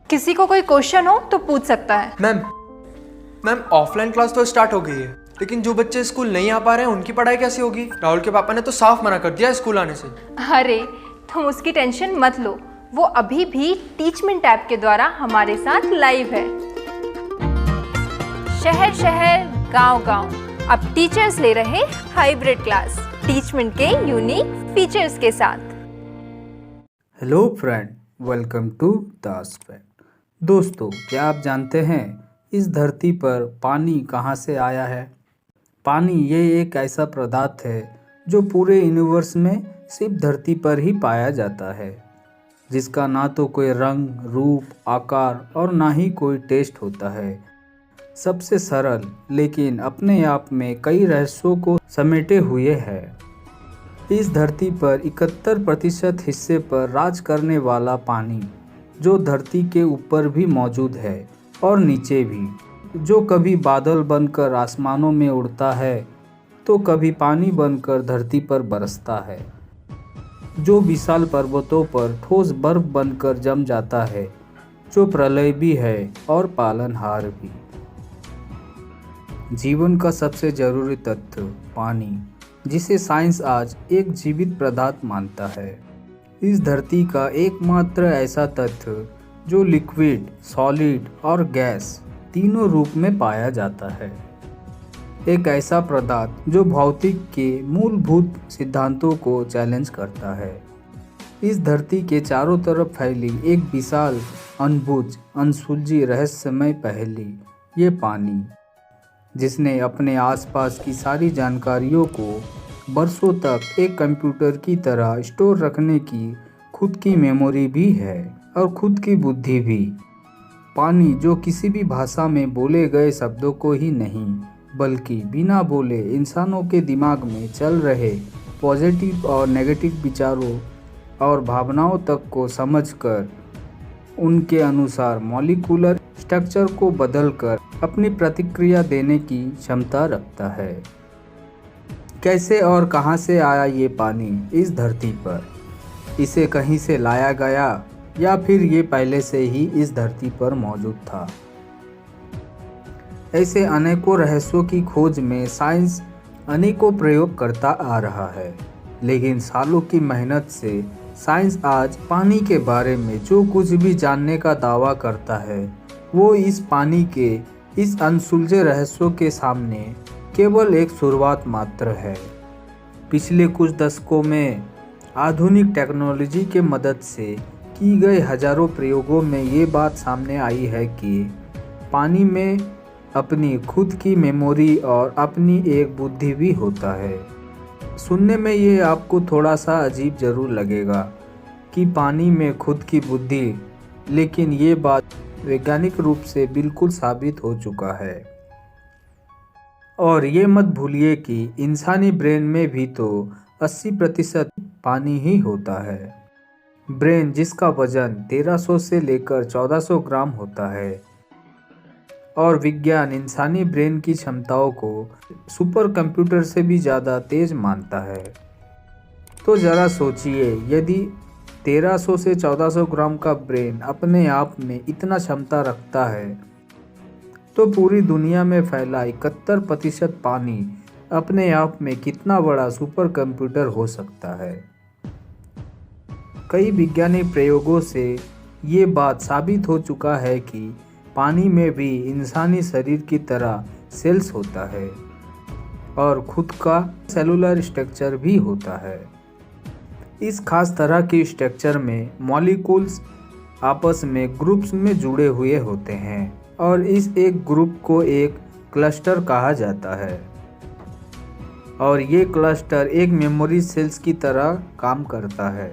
किसी को कोई क्वेश्चन हो तो पूछ सकता है। मैम मैम ऑफलाइन क्लास तो स्टार्ट हो गई है, लेकिन जो बच्चे स्कूल नहीं आ पा रहे हैं उनकी पढ़ाई कैसे होगी? राहुल के पापा ने तो साफ मना कर दिया स्कूल आने से। अरे तुम उसकी टेंशन मत लो, वो अभी भी टीचमेंट ऐप के द्वारा हमारे साथ लाइव है। शहर शहर गांव गांव अब टीचर्स ले रहे हाइब्रिड क्लास टीचमेंट के यूनिक फीचर्स के साथ। Hello friend, welcome to Das fact. दोस्तों, क्या आप जानते हैं इस धरती पर पानी कहाँ से आया है? पानी ये एक ऐसा पदार्थ है जो पूरे यूनिवर्स में सिर्फ धरती पर ही पाया जाता है, जिसका ना तो कोई रंग, रूप, आकार और ना ही कोई टेस्ट होता है। सबसे सरल लेकिन अपने आप में कई रहस्यों को समेटे हुए है। इस धरती पर 71% हिस्से पर राज करने वाला पानी, जो धरती के ऊपर भी मौजूद है और नीचे भी, जो कभी बादल बनकर आसमानों में उड़ता है तो कभी पानी बनकर धरती पर बरसता है, जो विशाल पर्वतों पर ठोस बर्फ बनकर जम जाता है, जो प्रलय भी है और पालनहार भी। जीवन का सबसे जरूरी तत्व पानी, जिसे साइंस आज एक जीवित पदार्थ मानता है। इस धरती का एकमात्र ऐसा तत्व जो लिक्विड, सॉलिड और गैस तीनों रूप में पाया जाता है। एक ऐसा पदार्थ जो भौतिक के मूलभूत सिद्धांतों को चैलेंज करता है। इस धरती के चारों तरफ फैली एक विशाल, अनबुझ, अनसुलझी रहस्यमय पहेली, ये पानी, जिसने अपने आसपास की सारी जानकारियों को बरसों तक एक कंप्यूटर की तरह स्टोर रखने की खुद की मेमोरी भी है और खुद की बुद्धि भी। पानी जो किसी भी भाषा में बोले गए शब्दों को ही नहीं, बल्कि बिना बोले इंसानों के दिमाग में चल रहे पॉजिटिव और नेगेटिव विचारों और भावनाओं तक को समझकर उनके अनुसार मॉलिक्यूलर स्ट्रक्चर को बदलकर अपनी प्रतिक्रिया देने की क्षमता रखता है। कैसे और कहां से आया ये पानी इस धरती पर? इसे कहीं से लाया गया या फिर ये पहले से ही इस धरती पर मौजूद था? ऐसे अनेकों रहस्यों की खोज में साइंस अनेकों प्रयोग करता आ रहा है, लेकिन सालों की मेहनत से साइंस आज पानी के बारे में जो कुछ भी जानने का दावा करता है, वो इस पानी के इस अनसुलझे रहस्यों के सामने केवल एक शुरुआत मात्र है। पिछले कुछ दशकों में आधुनिक टेक्नोलॉजी के मदद से की गए हजारों प्रयोगों में ये बात सामने आई है कि पानी में अपनी खुद की मेमोरी और अपनी एक बुद्धि भी होता है। सुनने में ये आपको थोड़ा सा अजीब जरूर लगेगा कि पानी में खुद की बुद्धि, लेकिन ये बात वैज्ञानिक रूप से बिल्कुल साबित हो चुका है। और ये मत भूलिए कि इंसानी ब्रेन में भी तो 80% पानी ही होता है। ब्रेन जिसका वजन 1300 से लेकर 1400 ग्राम होता है, और विज्ञान इंसानी ब्रेन की क्षमताओं को सुपर कंप्यूटर से भी ज़्यादा तेज मानता है। तो ज़रा सोचिए, यदि 1300 से 1400 ग्राम का ब्रेन अपने आप में इतना क्षमता रखता है, तो पूरी दुनिया में फैला 71% पानी अपने आप में कितना बड़ा सुपर कंप्यूटर हो सकता है। कई वैज्ञानिक प्रयोगों से ये बात साबित हो चुका है कि पानी में भी इंसानी शरीर की तरह सेल्स होता है और खुद का सेलुलर स्ट्रक्चर भी होता है। इस खास तरह के स्ट्रक्चर में मॉलिक्यूल्स आपस में ग्रुप्स में जुड़े हुए होते हैं और इस एक ग्रुप को एक क्लस्टर कहा जाता है, और ये क्लस्टर एक मेमोरी सेल्स की तरह काम करता है।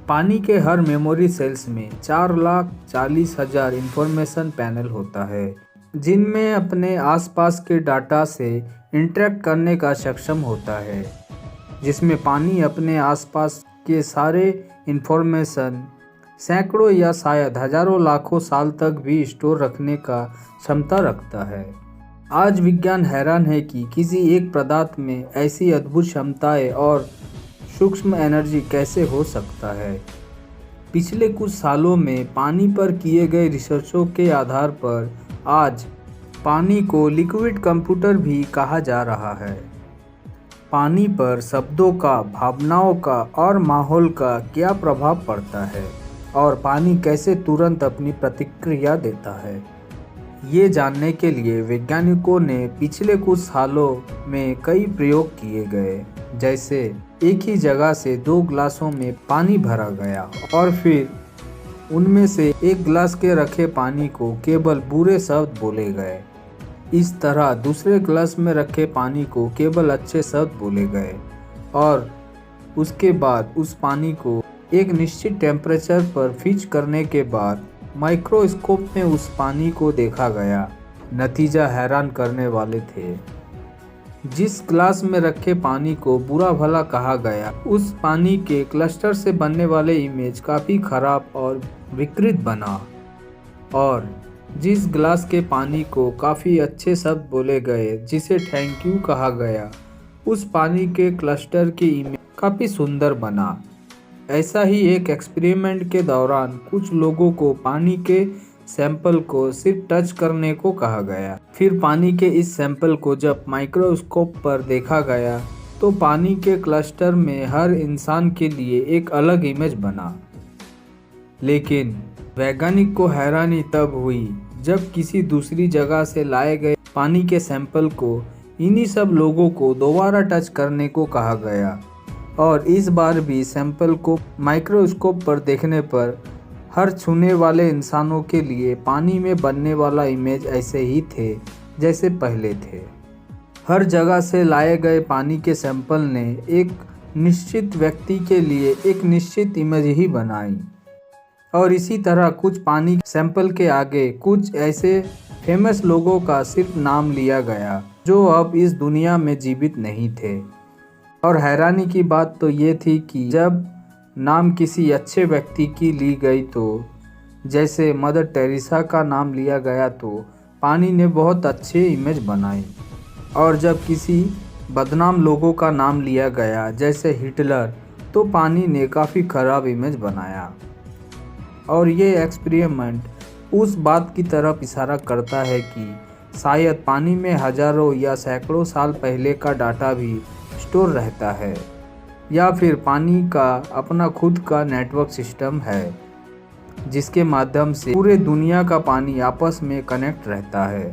पानी के हर मेमोरी सेल्स में 4,40,000 इंफॉर्मेशन पैनल होता है, जिनमें अपने आसपास के डाटा से इंटरेक्ट करने का सक्षम होता है, जिसमें पानी अपने आसपास के सारे इंफॉर्मेशन सैकड़ों या शायद हजारों लाखों साल तक भी स्टोर रखने का क्षमता रखता है। आज विज्ञान हैरान है कि किसी एक पदार्थ में ऐसी अद्भुत क्षमताएं और सूक्ष्म एनर्जी कैसे हो सकता है। पिछले कुछ सालों में पानी पर किए गए रिसर्चों के आधार पर आज पानी को लिक्विड कंप्यूटर भी कहा जा रहा है। पानी पर शब्दों का, भावनाओं का और माहौल का क्या प्रभाव पड़ता है और पानी कैसे तुरंत अपनी प्रतिक्रिया देता है, ये जानने के लिए वैज्ञानिकों ने पिछले कुछ सालों में कई प्रयोग किए गए। जैसे एक ही जगह से 2 गिलासों में पानी भरा गया और फिर उनमें से एक गिलास के रखे पानी को केवल बुरे शब्द बोले गए। इस तरह दूसरे गिलास में रखे पानी को केवल अच्छे शब्द बोले गए और उसके बाद उस पानी को एक निश्चित टेम्परेचर पर फिक्स करने के बाद माइक्रोस्कोप में उस पानी को देखा गया। नतीजा हैरान करने वाले थे। जिस ग्लास में रखे पानी को बुरा भला कहा गया, उस पानी के क्लस्टर से बनने वाले इमेज काफ़ी खराब और विकृत बना, और जिस ग्लास के पानी को काफ़ी अच्छे शब्द बोले गए, जिसे थैंक यू कहा गया, उस पानी के क्लस्टर की इमेज काफ़ी सुंदर बना। ऐसा ही एक एक्सपेरिमेंट के दौरान कुछ लोगों को पानी के सैंपल को सिर्फ टच करने को कहा गया। फिर पानी के इस सैंपल को जब माइक्रोस्कोप पर देखा गया तो पानी के क्लस्टर में हर इंसान के लिए एक अलग इमेज बना। लेकिन वैज्ञानिक को हैरानी तब हुई जब किसी दूसरी जगह से लाए गए पानी के सैंपल को इन्हीं सब लोगों को दोबारा टच करने को कहा गया, और इस बार भी सैंपल को माइक्रोस्कोप पर देखने पर हर छूने वाले इंसानों के लिए पानी में बनने वाला इमेज ऐसे ही थे जैसे पहले थे। हर जगह से लाए गए पानी के सैंपल ने एक निश्चित व्यक्ति के लिए एक निश्चित इमेज ही बनाई, और इसी तरह कुछ पानी सैंपल के आगे कुछ ऐसे फेमस लोगों का सिर्फ नाम लिया गया जो अब इस दुनिया में जीवित नहीं थे। और हैरानी की बात तो ये थी कि जब नाम किसी अच्छे व्यक्ति की ली गई, तो जैसे मदर टेरेसा का नाम लिया गया तो पानी ने बहुत अच्छे इमेज बनाई, और जब किसी बदनाम लोगों का नाम लिया गया जैसे हिटलर, तो पानी ने काफ़ी ख़राब इमेज बनाया। और ये एक्सपेरिमेंट उस बात की तरफ इशारा करता है कि शायद पानी में हज़ारों या सैकड़ों साल पहले का डाटा भी स्टोर रहता है, या फिर पानी का अपना खुद का नेटवर्क सिस्टम है जिसके माध्यम से पूरे दुनिया का पानी आपस में कनेक्ट रहता है।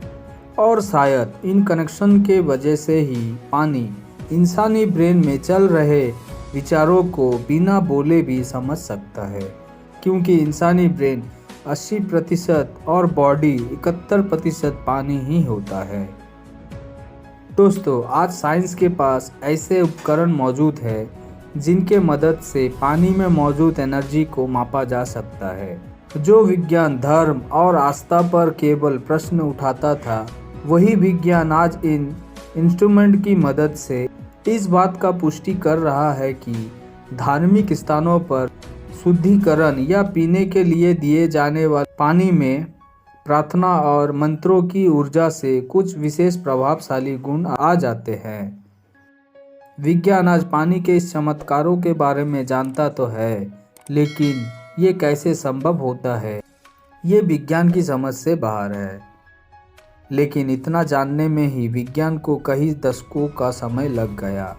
और शायद इन कनेक्शन के वजह से ही पानी इंसानी ब्रेन में चल रहे विचारों को बिना बोले भी समझ सकता है, क्योंकि इंसानी ब्रेन 80% और बॉडी 71% पानी ही होता है। दोस्तों, आज साइंस के पास ऐसे उपकरण मौजूद है जिनके मदद से पानी में मौजूद एनर्जी को मापा जा सकता है। जो विज्ञान धर्म और आस्था पर केवल प्रश्न उठाता था, वही विज्ञान आज इन इंस्ट्रूमेंट की मदद से इस बात का पुष्टि कर रहा है कि धार्मिक स्थानों पर शुद्धिकरण या पीने के लिए दिए जाने वाले पानी में प्रार्थना और मंत्रों की ऊर्जा से कुछ विशेष प्रभावशाली गुण आ जाते हैं। विज्ञान आज पानी के इस चमत्कारों के बारे में जानता तो है, लेकिन ये कैसे संभव होता है, ये विज्ञान की समझ से बाहर है। लेकिन इतना जानने में ही विज्ञान को कई दशकों का समय लग गया।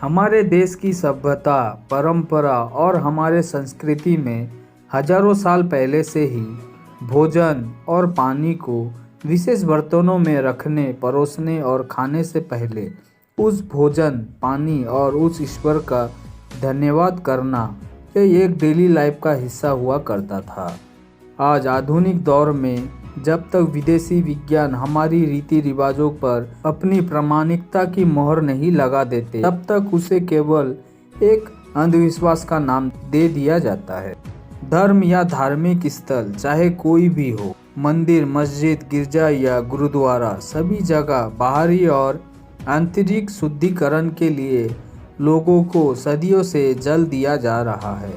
हमारे देश की सभ्यता, परंपरा और हमारे संस्कृति में हजारों साल पहले से ही भोजन और पानी को विशेष बर्तनों में रखने, परोसने और खाने से पहले उस भोजन, पानी और उस ईश्वर का धन्यवाद करना ये एक डेली लाइफ का हिस्सा हुआ करता था। आज आधुनिक दौर में जब तक विदेशी विज्ञान हमारी रीति रिवाजों पर अपनी प्रामाणिकता की मोहर नहीं लगा देते, तब तक उसे केवल एक अंधविश्वास का नाम दे दिया जाता है। धर्म या धार्मिक स्थल चाहे कोई भी हो, मंदिर, मस्जिद, गिरजा या गुरुद्वारा, सभी जगह बाहरी और आंतरिक शुद्धिकरण के लिए लोगों को सदियों से जल दिया जा रहा है।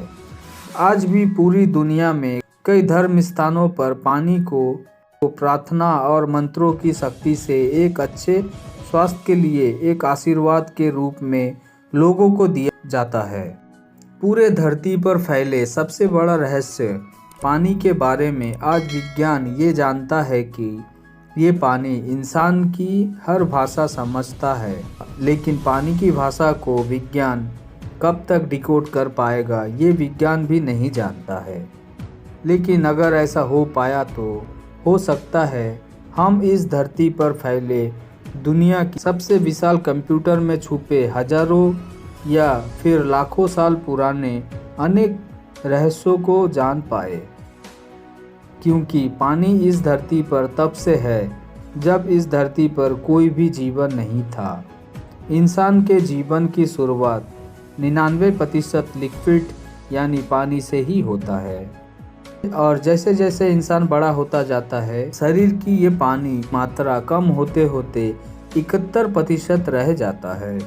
आज भी पूरी दुनिया में कई धर्म स्थानों पर पानी को प्रार्थना और मंत्रों की शक्ति से एक अच्छे स्वास्थ्य के लिए एक आशीर्वाद के रूप में लोगों को दिया जाता है। पूरे धरती पर फैले सबसे बड़ा रहस्य पानी के बारे में आज विज्ञान ये जानता है कि ये पानी इंसान की हर भाषा समझता है, लेकिन पानी की भाषा को विज्ञान कब तक डिकोड कर पाएगा ये विज्ञान भी नहीं जानता है। लेकिन अगर ऐसा हो पाया तो हो सकता है हम इस धरती पर फैले दुनिया की सबसे विशाल कंप्यूटर में छुपे हजारों या फिर लाखों साल पुराने अनेक रहस्यों को जान पाए, क्योंकि पानी इस धरती पर तब से है जब इस धरती पर कोई भी जीवन नहीं था। इंसान के जीवन की शुरुआत 99% लिक्विड यानी पानी से ही होता है, और जैसे जैसे इंसान बड़ा होता जाता है शरीर की ये पानी मात्रा कम होते होते 71% रह जाता है।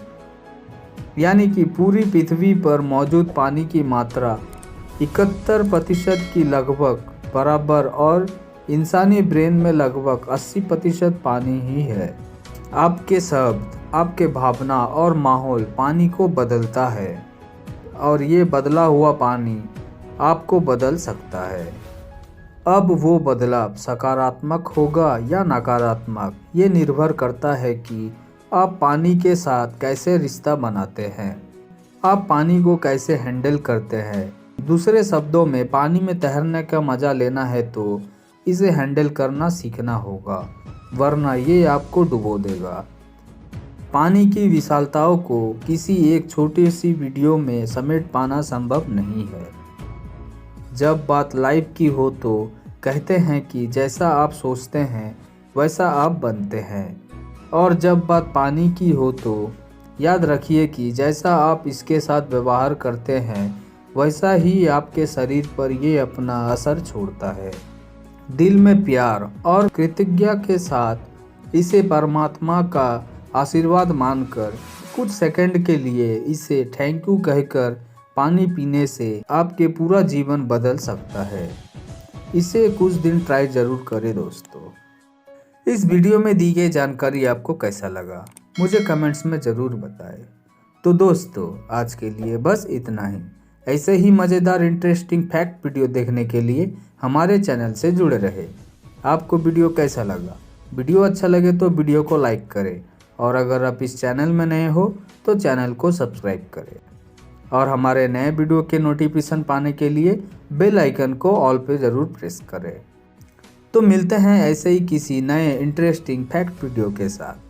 यानी कि पूरी पृथ्वी पर मौजूद पानी की मात्रा 71% की लगभग बराबर, और इंसानी ब्रेन में लगभग 80% पानी ही है। आपके शब्द, आपके भावना और माहौल पानी को बदलता है, और ये बदला हुआ पानी आपको बदल सकता है। अब वो बदलाव सकारात्मक होगा या नकारात्मक, ये निर्भर करता है कि आप पानी के साथ कैसे रिश्ता बनाते हैं, आप पानी को कैसे हैंडल करते हैं। दूसरे शब्दों में, पानी में तैरने का मज़ा लेना है तो इसे हैंडल करना सीखना होगा, वरना ये आपको डुबो देगा। पानी की विशालताओं को किसी एक छोटी सी वीडियो में समेट पाना संभव नहीं है। जब बात लाइफ की हो तो कहते हैं कि जैसा आप सोचते हैं वैसा आप बनते हैं, और जब बात पानी की हो तो याद रखिए कि जैसा आप इसके साथ व्यवहार करते हैं वैसा ही आपके शरीर पर ये अपना असर छोड़ता है। दिल में प्यार और कृतज्ञता के साथ इसे परमात्मा का आशीर्वाद मानकर कुछ सेकंड के लिए इसे थैंक यू कहकर पानी पीने से आपके पूरा जीवन बदल सकता है। इसे कुछ दिन ट्राई ज़रूर करें दोस्तों। इस वीडियो में दी गई जानकारी आपको कैसा लगा मुझे कमेंट्स में ज़रूर बताएं। तो दोस्तों आज के लिए बस इतना ही। ऐसे ही मज़ेदार इंटरेस्टिंग फैक्ट वीडियो देखने के लिए हमारे चैनल से जुड़े रहे। आपको वीडियो कैसा लगा? वीडियो अच्छा लगे तो वीडियो को लाइक करें, और अगर आप इस चैनल में नए हो तो चैनल को सब्सक्राइब करें, और हमारे नए वीडियो के नोटिफिकेशन पाने के लिए बेल आइकन को ऑल पे ज़रूर प्रेस करें। तो मिलते हैं ऐसे ही किसी नए इंटरेस्टिंग फैक्ट वीडियो के साथ।